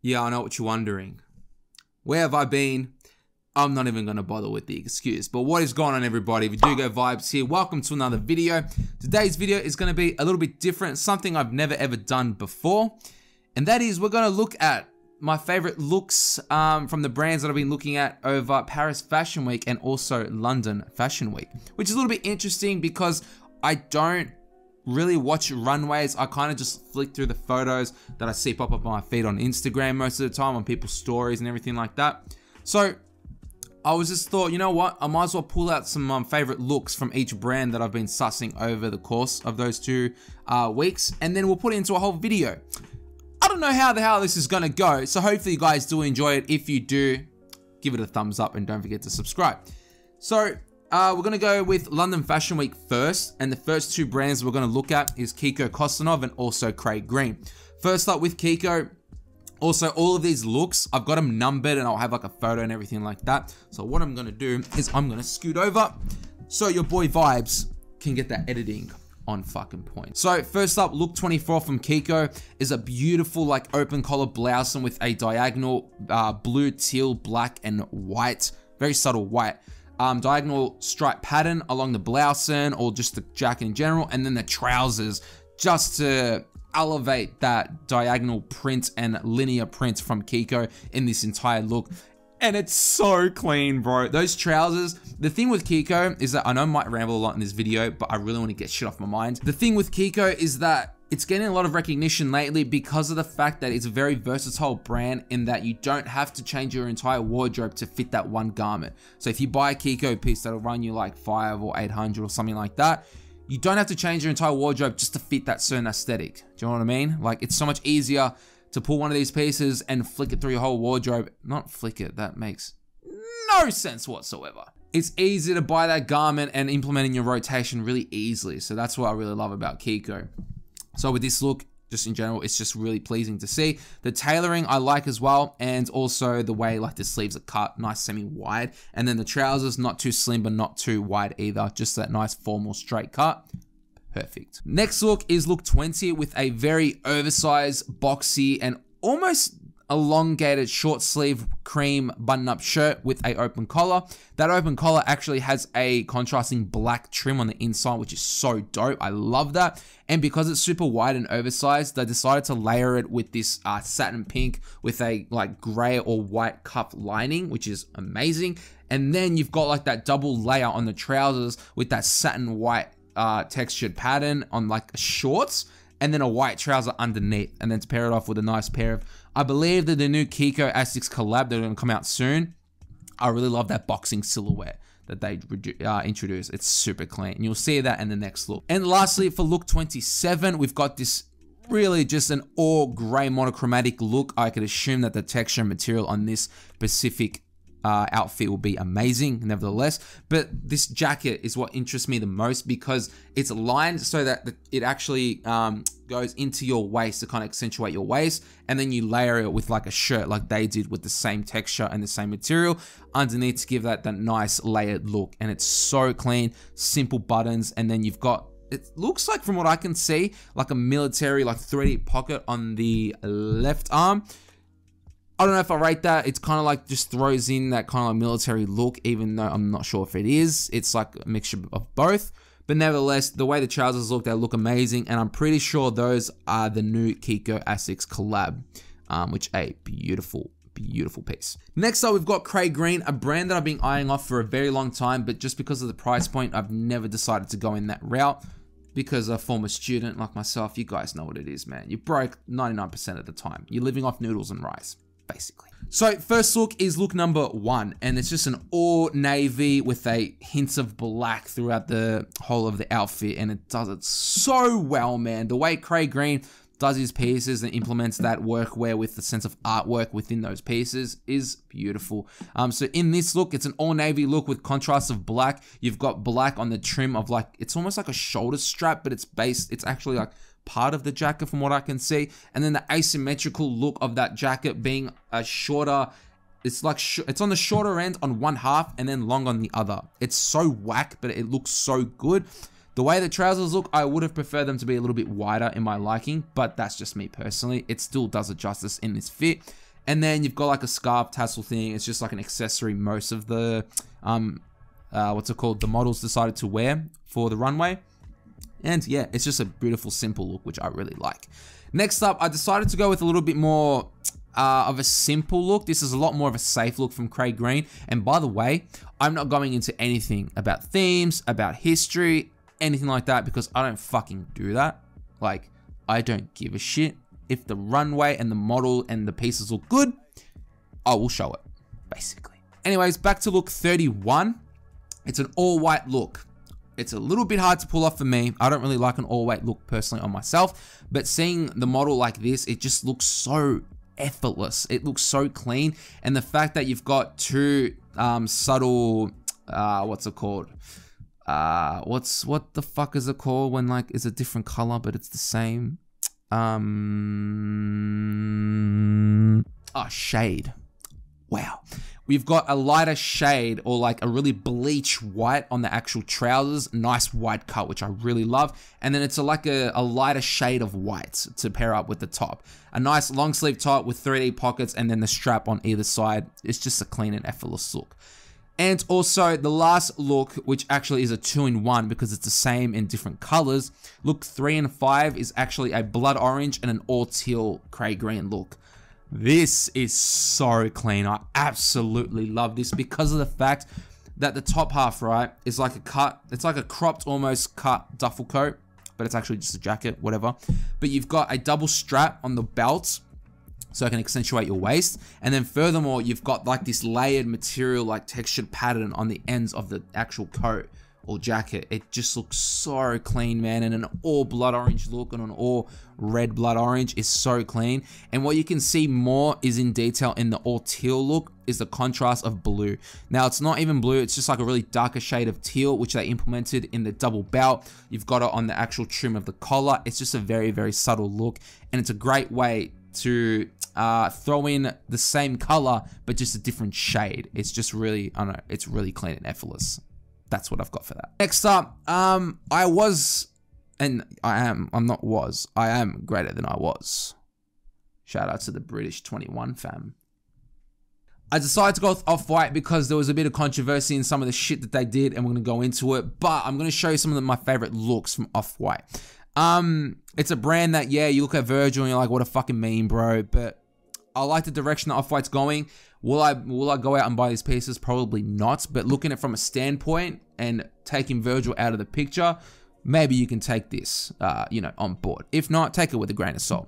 Yeah, I know what you're wondering. Where have I been? I'm not even going to bother with the excuse. But what is going on, everybody? VerdugoVibes here. Welcome to another video. Today's video is going to be a little bit different. Something I've never ever done before. And that is we're going to look at my favorite looks from the brands that I've been looking at over Paris Fashion Week and also London Fashion Week. Which is a little bit interesting because I don't really watch runways. I kind of just flick through the photos that I see pop up on my feed on Instagram most of the time, on people's stories and everything like that. So I was just thought, you know what, I might as well pull out some favorite looks from each brand that I've been sussing over the course of those 2 weeks, and then we'll put it into a whole video. I don't know how the hell this is gonna go, so hopefully you guys do enjoy it. If you do, give it a thumbs up and don't forget to subscribe. So we're gonna go with London Fashion Week first, and the first 2 brands we're gonna look at is Kiko Kostadinov and also Craig Green. First up with Kiko. Also, all of these looks, I've got them numbered and I'll have like a photo and everything like that. So what I'm gonna do is I'm gonna scoot over so your boy Vibes can get that editing on fucking point. So first up, look 24 from Kiko is a beautiful like open collar blouse with a diagonal blue, teal, black and white, very subtle white. Diagonal stripe pattern along the blouse or just the jacket in general, and then the trousers just to elevate that diagonal print and linear print from Kiko in this entire look. And it's so clean, bro. Those trousers, the thing with Kiko is that I know I might ramble a lot in this video, but I really want to get shit off my mind. The thing with Kiko is that it's getting a lot of recognition lately because of the fact that it's a very versatile brand in that you don't have to change your entire wardrobe to fit that one garment. So if you buy a Kiko piece that'll run you like 500 or 800 or something like that, you don't have to change your entire wardrobe just to fit that certain aesthetic. Do you know what I mean? Like, it's so much easier to pull one of these pieces and flick it through your whole wardrobe. Not flick it, that makes no sense whatsoever. It's easy to buy that garment and implement in your rotation really easily. So that's what I really love about Kiko. So with this look, just in general, it's just really pleasing to see. The tailoring I like as well, and also the way like the sleeves are cut, nice semi-wide, and then the trousers, not too slim but not too wide either, just that nice formal straight cut. Perfect. Next look is look 20 with a very oversized, boxy, and almost elongated short sleeve cream button-up shirt with a open collar. That open collar actually has a contrasting black trim on the inside, which is so dope. I love that. And because it's super wide and oversized, they decided to layer it with this satin pink with a like gray or white cuff lining, which is amazing. And then you've got like that double layer on the trousers with that satin white textured pattern on like shorts, and then a white trouser underneath, and then to pair it off with a nice pair of, I believe that the new Kiko Asics collab that are going to come out soon. I really love that boxing silhouette that they introduced. It's super clean, and you'll see that in the next look. And lastly, for look 27, we've got this really just an all gray monochromatic look. I could assume that the texture and material on this specific outfit will be amazing nevertheless, but this jacket is what interests me the most because it's lined so that it actually goes into your waist to kind of accentuate your waist, and then you layer it with like a shirt like they did with the same texture and the same material underneath to give that nice layered look. And it's so clean, simple buttons, and then you've got, it looks like from what I can see, like a military like 3D pocket on the left arm. I don't know if I rate that. It's kind of like just throws in that kind of like military look, even though I'm not sure if it is. It's like a mixture of both. But nevertheless, the way the trousers look, they look amazing. And I'm pretty sure those are the new Kiko Asics collab, which a beautiful, beautiful piece. Next up, we've got Craig Green, a brand that I've been eyeing off for a very long time, but just because of the price point, I've never decided to go in that route. Because a former student like myself, you guys know what it is, man. You're broke 99% of the time. You're living off noodles and rice, basically. So first look is look number 1, and it's just an all navy with a hint of black throughout the whole of the outfit, and it does it so well, man. The way Craig Green does his pieces and implements that workwear with the sense of artwork within those pieces is beautiful. So in this look, it's an all navy look with contrast of black. You've got black on the trim of like, it's almost like a shoulder strap, but it's actually like part of the jacket from what I can see. And then the asymmetrical look of that jacket being a shorter, it's like, it's on the shorter end on one half and then long on the other. It's so whack, but it looks so good. The way the trousers look, I would have preferred them to be a little bit wider in my liking, but that's just me personally. It still does it justice in this fit. And then you've got like a scarf tassel thing. It's just like an accessory most of the, what's it called? The models decided to wear for the runway. And yeah, it's just a beautiful, simple look, which I really like. Next up, I decided to go with a little bit more of a simple look. This is a lot more of a safe look from Craig Green. And by the way, I'm not going into anything about themes, about history, anything like that, because I don't fucking do that. Like, I don't give a shit. If the runway and the model and the pieces look good, I will show it, basically. Anyways, back to look 31. It's an all-white look. It's a little bit hard to pull off for me. I don't really like an all-white look personally on myself, but seeing the model like this, it just looks so effortless. It looks so clean, and the fact that you've got two subtle, what's it called? What the fuck is it called when like it's a different color but it's the same? Shade. Wow. We've got a lighter shade or like a really bleach white on the actual trousers. Nice wide cut, which I really love. And then it's like a lighter shade of white to pair up with the top. A nice long sleeve top with 3D pockets and then the strap on either side. It's just a clean and effortless look. And also the last look, which actually is a 2-in-1 because it's the same in different colors. Look 3 and 5 is actually a blood orange and an all teal Craig Green look. This is so clean. I absolutely love this because of the fact that the top half, right, is like a cut. It's like a cropped, almost cut duffel coat, but it's actually just a jacket, whatever. But you've got a double strap on the belt, so it can accentuate your waist. And then furthermore, you've got like this layered material, like textured pattern on the ends of the actual coat or jacket. It just looks so clean, man. And an all blood orange look and an all red blood orange is so clean. And what you can see more is in detail in the all teal look is the contrast of blue. Now it's not even blue, it's just like a really darker shade of teal, which they implemented in the double belt. You've got it on the actual trim of the collar. It's just a very, very subtle look. And it's a great way to throw in the same color but just a different shade. It's just really, I don't know, it's really clean and effortless. That's what I've got for that. Next up, I am greater than I was. Shout out to the British 21 fam. I decided to go with Off-White because there was a bit of controversy in some of the shit that they did, and we're going to go into it, but I'm going to show you some of my favorite looks from Off-White. It's a brand that, yeah, you look at Virgil and you're like, what a fucking meme, bro, but I like the direction that Off-White's going. Will I go out and buy these pieces? Probably not, but looking at it from a standpoint and taking Virgil out of the picture, maybe you can take this, you know, on board. If not, take it with a grain of salt.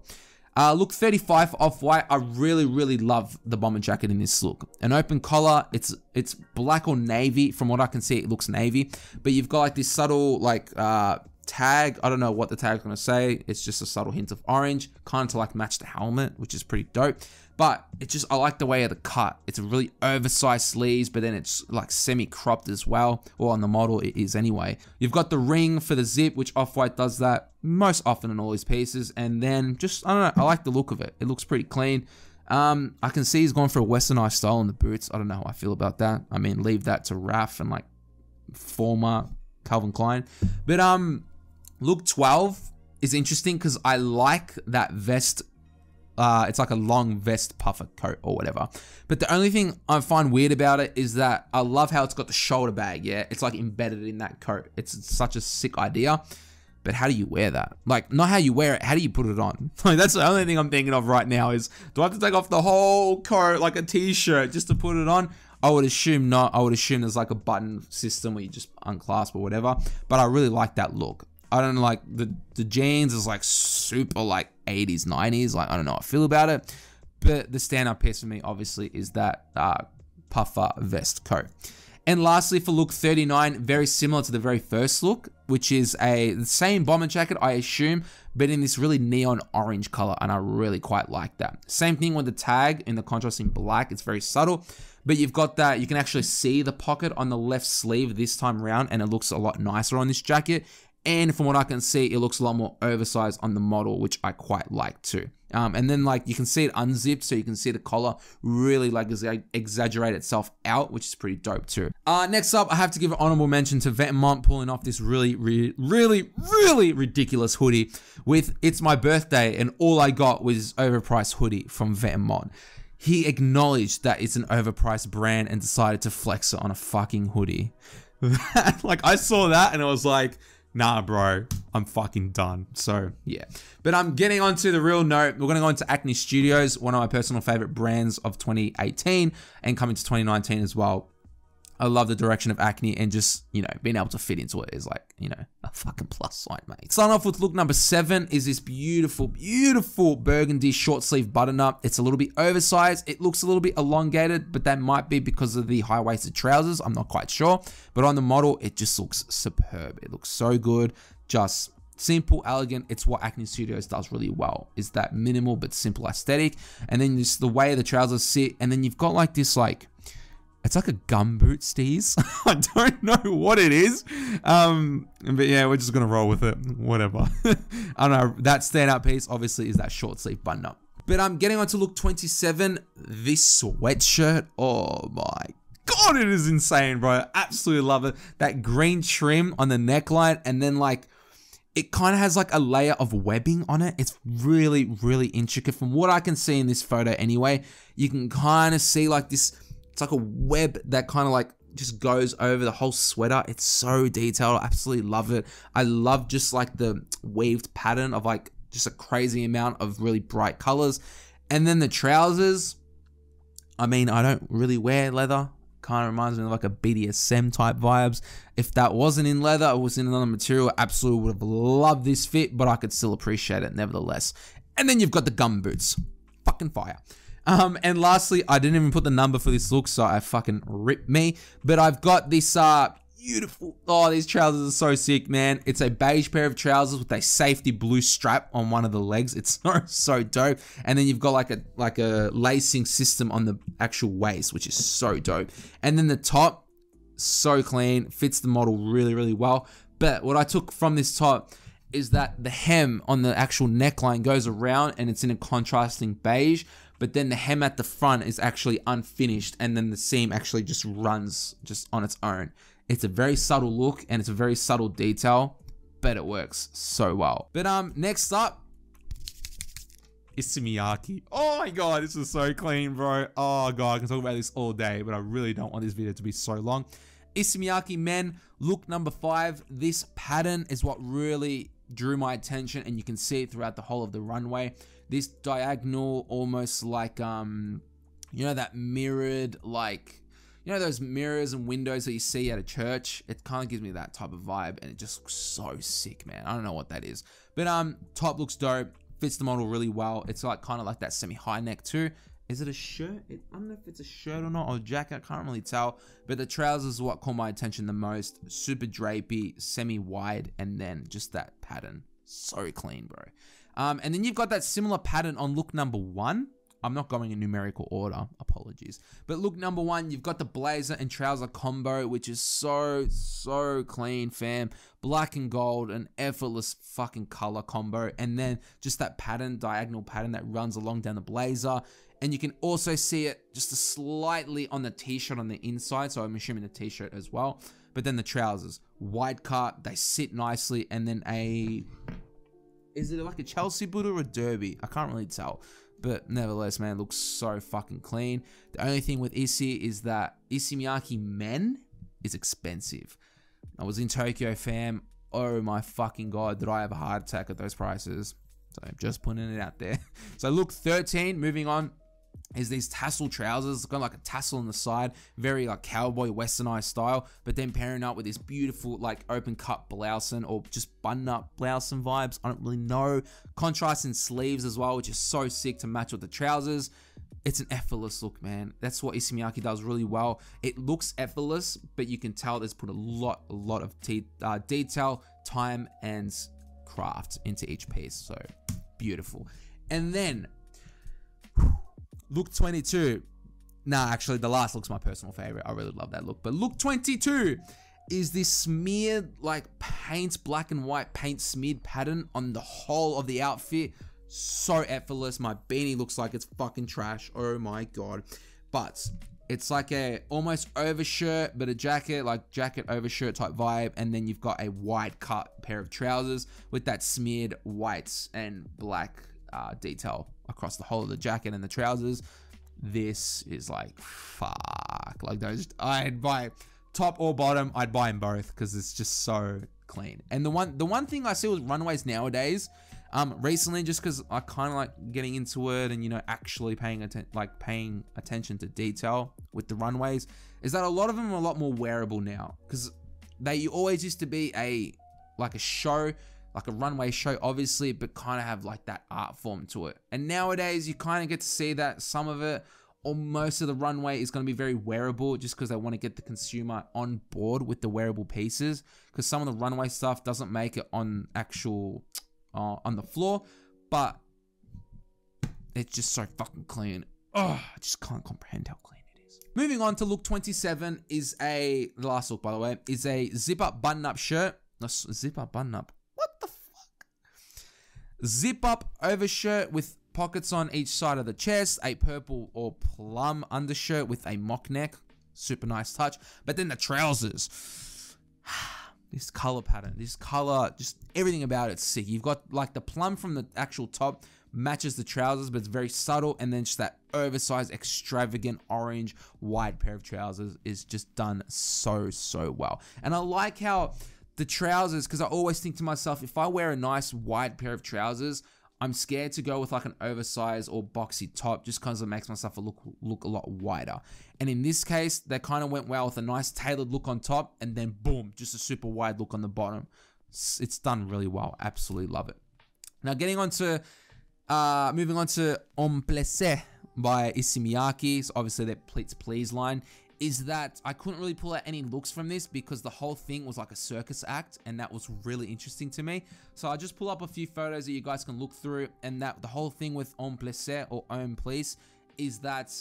Look 35 for Off-White. I really, really love the bomber jacket in this look. An open collar, it's black or navy. From what I can see, it looks navy, but you've got like this subtle, like, tag. I don't know what the tag's gonna say. It's just a subtle hint of orange, kind of to like match the helmet, which is pretty dope. But it's just, I like the way of the cut. It's a really oversized sleeves, but then it's like semi-cropped as well. Or on the model, it is anyway. You've got the ring for the zip, which Off-White does that most often in all his pieces. And then just, I don't know, I like the look of it. It looks pretty clean. I can see he's gone for a westernized style in the boots. I don't know how I feel about that. I mean, leave that to Raf and like former Calvin Klein. But look 12 is interesting because I like that vest. It's like a long vest puffer coat or whatever. But the only thing I find weird about it is that I love how it's got the shoulder bag, yeah? It's like embedded in that coat. It's such a sick idea. But how do you wear that? Like, not how you wear it, how do you put it on? Like, that's the only thing I'm thinking of right now is, do I have to take off the whole coat like a t-shirt just to put it on? I would assume not. I would assume there's like a button system where you just unclasp or whatever. But I really like that look. I don't know, like the jeans is like super like 80s, 90s. Like, I don't know how I feel about it. But the standout piece for me, obviously, is that puffer vest coat. And lastly, for look 39, very similar to the very first look, which is the same bomber jacket, I assume, but in this really neon orange color, and I really quite like that. Same thing with the tag in the contrast in black. It's very subtle, but you've got that, you can actually see the pocket on the left sleeve this time around, and it looks a lot nicer on this jacket. And from what I can see, it looks a lot more oversized on the model, which I quite like too. And then like you can see it unzipped, so you can see the collar really like exaggerate itself out, which is pretty dope too. Next up, I have to give an honorable mention to Vetements pulling off this really ridiculous hoodie with "It's my birthday" and all I got was overpriced hoodie from Vetements. he acknowledged that it's an overpriced brand and decided to flex it on a fucking hoodie. Like, I saw that and I was like, nah, bro, I'm fucking done. So, yeah. But I'm getting onto the real note. We're going to go into Acne Studios, one of my personal favorite brands of 2018 and coming to 2019 as well. I love the direction of Acne, and just, you know, being able to fit into it is like, you know, a fucking plus sign, mate. Starting off with look number 7 is this beautiful, beautiful burgundy short sleeve button up. It's a little bit oversized. It looks a little bit elongated, but that might be because of the high-waisted trousers. I'm not quite sure. But on the model, it just looks superb. It looks so good. Just simple, elegant. It's what Acne Studios does really well, is that minimal but simple aesthetic. And then just the way the trousers sit, and then you've got like this, like, it's like a gumboot steez. I don't know what it is. But yeah, we're just going to roll with it. Whatever. I don't know. That standout piece, obviously, is that short sleeve button up. But I'm getting on to look 27. This sweatshirt. Oh my God, it is insane, bro. I absolutely love it. That green trim on the neckline. And then, like, it kind of has like a layer of webbing on it. It's really, really intricate. From what I can see in this photo anyway, you can kind of see like this. It's like a web that kind of like just goes over the whole sweater. It's so detailed. I absolutely love it. I love just like the weaved pattern of like just a crazy amount of really bright colors. And then the trousers, I mean, I don't really wear leather. Kind of reminds me of like a BDSM type vibes. If that wasn't in leather, it was in another material, I absolutely would have loved this fit, but I could still appreciate it nevertheless. And then you've got the gum boots. Fucking fire. And lastly, I didn't even put the number for this look, so I fucking ripped me. But I've got this beautiful, oh, these trousers are so sick, man. It's a beige pair of trousers with a safety blue strap on one of the legs. It's so dope. And then you've got like a lacing system on the actual waist, which is so dope. And then the top, so clean, fits the model really, really well. But what I took from this top is that the hem on the actual neckline goes around and it's in a contrasting beige. But then the hem at the front is actually unfinished, and then the seam actually just runs just on its own. It's a very subtle look, and it's a very subtle detail, but it works so well. But next up, Issey Miyake. Oh my God, this is so clean, bro. Oh God, I can talk about this all day, but I really don't want this video to be so long. Issey Miyake men, look number 5. This pattern is what really drew my attention, and you can see it throughout the whole of the runway. This diagonal, almost like, you know, that mirrored, like, you know, those mirrors and windows that you see at a church? It kind of gives me that type of vibe, and it just looks so sick, man. I don't know what that is. But, top looks dope, fits the model really well. It's like, kind of like that semi-high neck too. Is it a shirt? I don't know if it's a shirt or not, or a jacket, I can't really tell. But the trousers is what caught my attention the most. Super drapey, semi-wide, and then just that pattern. So clean, bro. And then you've got that similar pattern on look number 1. I'm not going in numerical order, apologies. But look number 1, you've got the blazer and trouser combo, which is so clean, fam. Black and gold, an effortless fucking color combo. And then just that pattern, diagonal pattern that runs along down the blazer. And you can also see it just slightly on the t-shirt on the inside, so I'm assuming the t-shirt as well. But then the trousers, wide cut, they sit nicely, and then is it like a Chelsea boot or a derby? I can't really tell. But nevertheless, man, it looks so fucking clean. The only thing with Issey is that Issey Miyake men is expensive. I was in Tokyo, fam. Oh my fucking God, did I have a heart attack at those prices? So I'm just putting it out there. So look 13, moving on, is these tassel trousers. It's got like a tassel on the side, very like cowboy westernized style, but then pairing up with this beautiful like open cut blouson or just button up blouson vibes. I don't really know. Contrasting sleeves as well, which is so sick to match with the trousers. It's an effortless look, man. That's what Issey Miyake does really well. It looks effortless, but you can tell there's put a lot of detail, time, and craft into each piece. So beautiful. And then look 22. Nah, actually, the last look's my personal favorite. I really love that look. But look 22 is this smeared, like, paint, black and white paint smeared pattern on the whole of the outfit. So effortless. My beanie looks like it's fucking trash. Oh my God. But it's like a almost overshirt, but a jacket, like jacket overshirt type vibe. And then you've got a wide cut pair of trousers with that smeared whites and black detail across the whole of the jacket and the trousers. this is like, fuck. Like those, I'd buy top or bottom, I'd buy them both because it's just so clean. And the one thing I see with runways nowadays, recently, just because I kind of like getting into it and, you know, actually paying attention to detail with the runways, is that a lot of them are a lot more wearable now, because they always used to be a show, like a runway show, obviously, but kind of have like that art form to it. And nowadays, you kind of get to see that some of it, or most of the runway, is going to be very wearable, just because they want to get the consumer on board with the wearable pieces. Because some of the runway stuff doesn't make it on actual on the floor, but it's just so fucking clean. Oh, I just can't comprehend how clean it is. Moving on to look 27 is the last look, by the way, is a zip-up button-up shirt. Zip-up button-up. What the fuck? Zip-up overshirt with pockets on each side of the chest, a purple or plum undershirt with a mock neck. Super nice touch. But then the trousers. This color pattern, this color, just everything about it's sick. You've got like the plum from the actual top matches the trousers, but it's very subtle. And then just that oversized, extravagant orange wide pair of trousers is just done so well. And I like how the trousers, because I always think to myself, if I wear a nice wide pair of trousers, I'm scared to go with like an oversized or boxy top, just because it makes myself look a lot wider. And in this case, they kind of went well with a nice tailored look on top, and then boom, just a super wide look on the bottom. It's done really well. Absolutely love it. Now getting on to, moving on to En Plissé by Issey Miyake. So obviously that Pleats Please line. Is that I couldn't really pull out any looks from this because the whole thing was like a circus act, and that was really interesting to me. So I just pull up a few photos that you guys can look through, and that the whole thing with En Plissé or En Plissé is that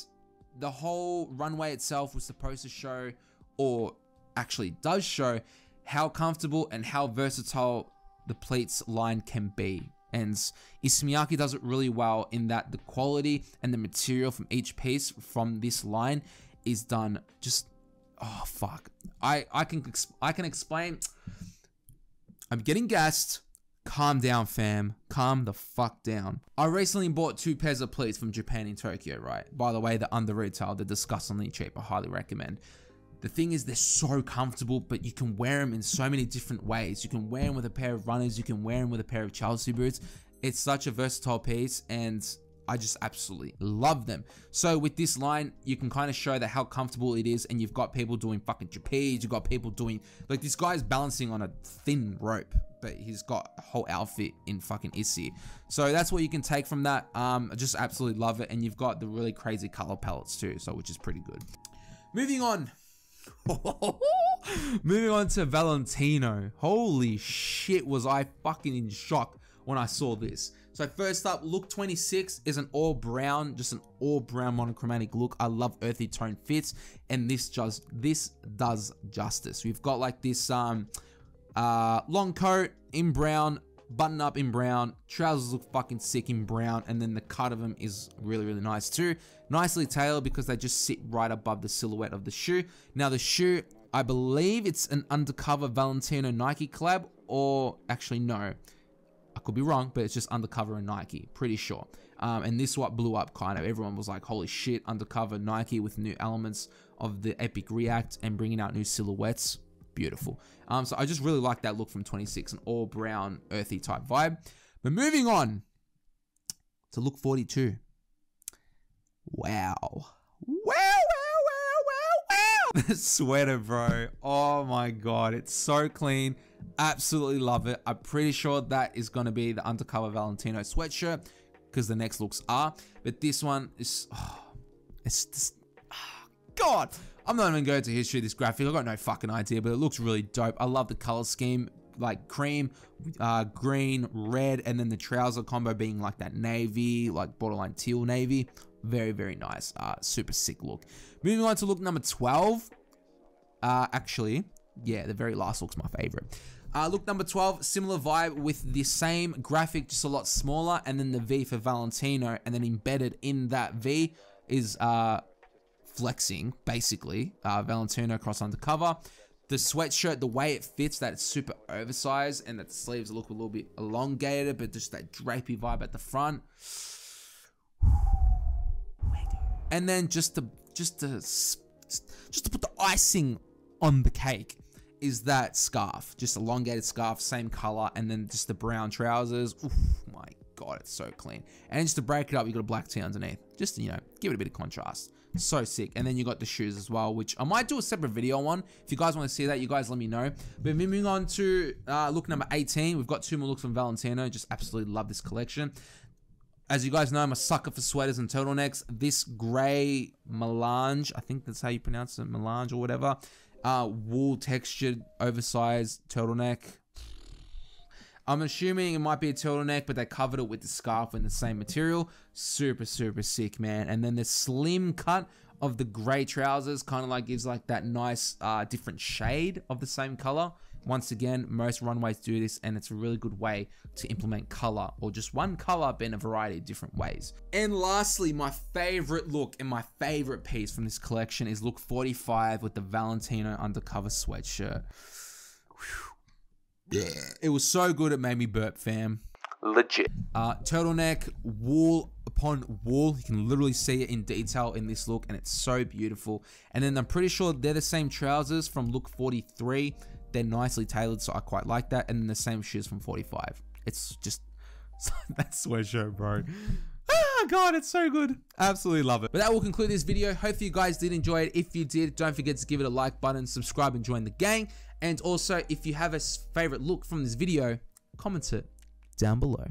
the whole runway itself was supposed to show, or actually does show, how comfortable and how versatile the pleats line can be. And Issey Miyake does it really well in that the quality and the material from each piece from this line is done just, oh fuck. I can explain. I'm getting gassed. Calm down, fam. Calm the fuck down. I recently bought 2 pairs of pleats from Japan in Tokyo, right? By the way, they're under retail. They're disgustingly cheap. I highly recommend. The thing is, they're so comfortable, but you can wear them in so many different ways. You can wear them with a pair of runners. You can wear them with a pair of Chelsea boots. It's such a versatile piece, and I just absolutely love them. So with this line, you can kind of show that how comfortable it is, and you've got people doing fucking trapeze, you've got people doing, like this guy's balancing on a thin rope, but he's got a whole outfit in fucking Issey. So that's what you can take from that. I just absolutely love it, and you've got the really crazy color palettes too, so which is pretty good. Moving on. Moving on to Valentino. Holy shit, was I fucking in shock when I saw this. So first up, look 26 is an all brown, just an all brown monochromatic look. I love earthy tone fits, and this does justice. We've got like this long coat in brown, button up in brown, trousers look fucking sick in brown, and then the cut of them is really nice too. Nicely tailored because they just sit right above the silhouette of the shoe. Now the shoe, I believe it's an undercover Valentino Nike collab, or actually no, I could be wrong, but it's just undercover and Nike, pretty sure. And this is what blew up kind of. Everyone was like, holy shit, undercover Nike with new elements of the Epic React and bringing out new silhouettes. Beautiful. So I just really like that look from 26, an all brown, earthy type vibe. But moving on to look 42. Wow. The sweater, bro. Oh my God. It's so clean. Absolutely love it. I'm pretty sure that is going to be the undercover Valentino sweatshirt because the next looks are. But this one is, it's just, God. I'm not even going to history this graphic. I've got no fucking idea, but it looks really dope. I love the color scheme, like cream, green, red, and then the trouser combo being like that navy, like borderline teal navy. Very nice. Super sick look. Moving on to look number 12. Actually, yeah, the very last look's my favorite. Look number 12, similar vibe with the same graphic, just a lot smaller, and then the V for Valentino, and then embedded in that V is flexing, basically, Valentino cross undercover. The sweatshirt, the way it fits, that it's super oversized, and that the sleeves look a little bit elongated, but just that drapey vibe at the front. And then just to put the icing on the cake is that scarf, just elongated scarf, same color, and then just the brown trousers. Oof, my God, it's so clean. And just to break it up, you got a black tee underneath, just to, you know, give it a bit of contrast. So sick. And then you got the shoes as well, which I might do a separate video on. If you guys want to see that, you guys let me know. But moving on to look number 18, we've got 2 more looks from Valentino. Just absolutely love this collection. As you guys know, I'm a sucker for sweaters and turtlenecks. This gray melange, I think that's how you pronounce it, melange or whatever, wool textured oversized turtleneck. I'm assuming it might be a turtleneck, but they covered it with the scarf in the same material. Super, super sick, man. And then the slim cut of the gray trousers kind of like gives like that nice different shade of the same color. Once again, most runways do this, and it's a really good way to implement color, or just one color but in a variety of different ways. And lastly, my favorite look and my favorite piece from this collection is look 45 with the Valentino undercover sweatshirt. Yeah, it was so good it made me burp, fam. Legit. Turtleneck, wool upon wool. You can literally see it in detail in this look, and it's so beautiful. And then I'm pretty sure they're the same trousers from look 43. They're nicely tailored, so I quite like that. And then the same shoes from 45. It's just that sweatshirt, bro. Oh God, it's so good. Absolutely love it. But that will conclude this video. Hopefully you guys did enjoy it. If you did, don't forget to give it a like button, subscribe, and join the gang. And also, if you have a favorite look from this video, comment it down below.